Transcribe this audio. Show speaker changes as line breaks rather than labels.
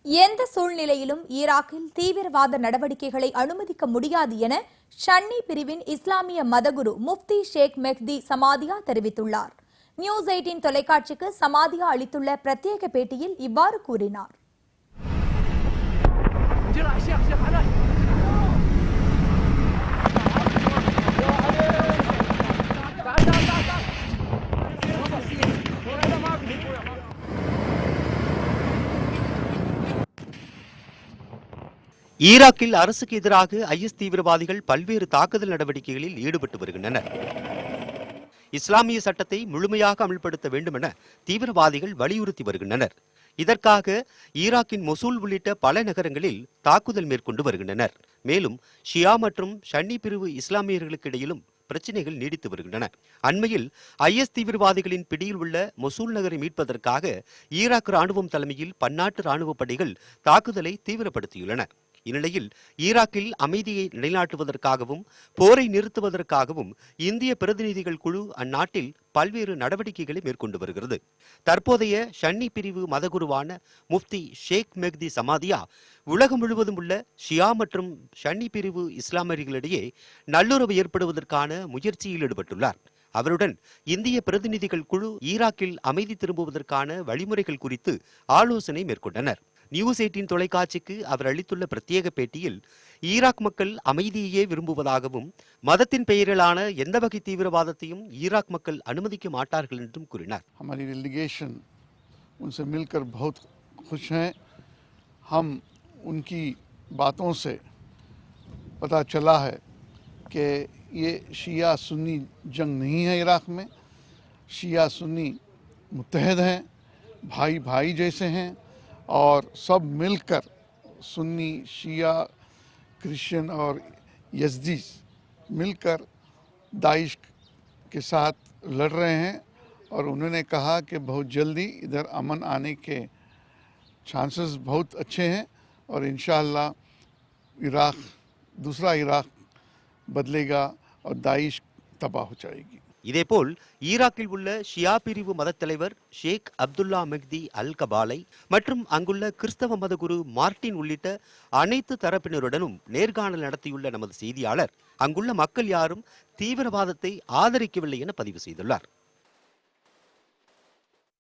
எந்த சூழ்நிலையிலும் ஈராக்கில் தீவிரவாத நடவடிக்கைகளை அனுமதிக்க முடியாது என ஷன்னி பிரிவின் இஸ்லாமிய மதகுரு முஃப்தி ஷேக் மெஹ்தி சமாதியா தெரிவித்துள்ளார். நியூஸ் 18 தொலைக்காட்சிக்கு சமாதியா அளித்துள்ள பிரத்யேக பேட்டியில் இவ்வாறு கூறினார்.
ஈராக்கில் அரசுக்கு எதிராக ஐஎஸ் தீவிரவாதிகள் பல்வேறு தாக்குதல் நடவடிக்கைகளில் ஈடுபட்டு வருகின்றனர். இஸ்லாமிய சட்டத்தை முழுமையாக அமல்படுத்த வேண்டும் என தீவிரவாதிகள் வலியுறுத்தி வருகின்றனர். இதற்காக ஈராக்கின் மொசூல் உள்ளிட்ட பல நகரங்களில் தாக்குதல் மேற்கொண்டு வருகின்றனர். மேலும் ஷியா மற்றும் ஷன்னி பிரிவு இஸ்லாமியர்களுக்கு இடையிலும் பிரச்சனைகள் நீடித்து வருகின்றன. அண்மையில் ஐஎஸ் தீவிரவாதிகளின் பிடியில் உள்ள மொசூல் நகரை மீட்பதற்காக ஈராக் ராணுவம் தலைமையில் பன்னாட்டு ராணுவ படைகள் தாக்குதலை தீவிரப்படுத்தியுள்ளன. இந்நிலையில் ஈராக்கில் அமைதியை நிலைநாட்டுவதற்காகவும் போரை நிறுத்துவதற்காகவும் இந்திய பிரதிநிதிகள் குழு அந்நாட்டில் பல்வேறு நடவடிக்கைகளை மேற்கொண்டு வருகிறது. தற்போதைய ஷன்னி பிரிவு மதகுருவான முஃப்தி ஷேக் மெஹ்தி சமாதியா உலகம் முழுவதும் உள்ள ஷியா மற்றும் ஷன்னி பிரிவு இஸ்லாமியர்களிடையே நல்லுறவு ஏற்படுவதற்கான முயற்சியில் ஈடுபட்டுள்ளார். அவருடன் இந்திய பிரதிநிதிகள் குழு ஈராக்கில் அமைதி திரும்புவதற்கான வழிமுறைகள் குறித்து ஆலோசனை மேற்கொண்டனர். நியூஸ் 18 தொலைக்காட்சிக்கு அவர் அளித்துள்ள பிரத்யேக பேட்டியில் ஈராக் மக்கள் அமைதியையே விரும்புவதாகவும் மதத்தின் பெயரிலான எந்த வகை தீவிரவாதத்தையும் ஈராக் மக்கள் அனுமதிக்க மாட்டார்கள் என்றும் கூறினார்.
हमारी डेलीगेशन उनसे मिलकर बहुत खुश हैं. हम उनकी बातों से पता चला है कि ये शिया सुन्नी जंग नहीं है. इराक में शिया सुन्नी मुत्तहद हैं, भाई भाई जैसे हैं और सब मिलकर सुन्नी शिया क्रिश्चियन और यज़दी मिलकर दाइश के साथ लड़ रहे हैं. और उन्होंने कहा कि बहुत जल्दी इधर अमन आने के चांसेस बहुत अच्छे हैं और इंशाअल्लाह इराक दूसरा इराक बदलेगा और दाइश तबाह हो जाएगी.
இதேபோல் ஈராக்கில் உள்ள ஷியா பிரிவு மத தலைவர் ஷேக் அப்துல்லா மெஹ்தி அல் கபாலை மற்றும் அங்குள்ள கிறிஸ்தவ மதகுரு மார்டின் உள்ளிட்ட அனைத்து தரப்பினருடனும் நேர்காணல் நடத்தியுள்ள நமது செய்தியாளர் அங்குள்ள மக்கள் யாரும் தீவிரவாதத்தை ஆதரிக்கவில்லை என பதிவு செய்துள்ளார்.